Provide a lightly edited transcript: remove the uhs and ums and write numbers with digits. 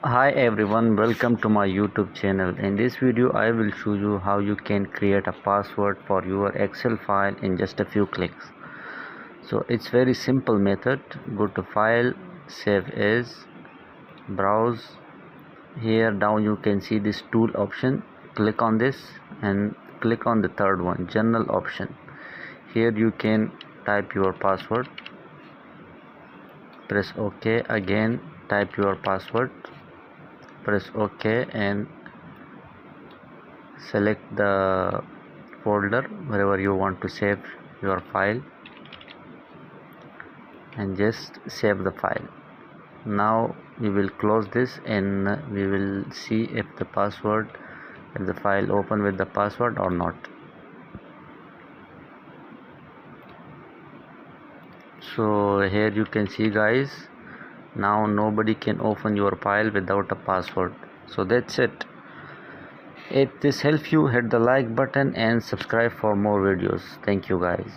Hi everyone, welcome to my YouTube channel. In this video I will show you how you can create a password for your Excel file in just a few clicks. So it's very simple method. Go to file, save as, browse. Here down you can see this tool option. Click on this and click on the third one, general option. Here you can type your password. Press OK. Again type your password. Press OK and select the folder wherever you want to save your file and just save the file. Now we will close this and we will see if the file open with the password or not. So here you can see guys, now nobody can open your file without a password. So that's it. If this helps you, hit the like button and subscribe for more videos. Thank you guys.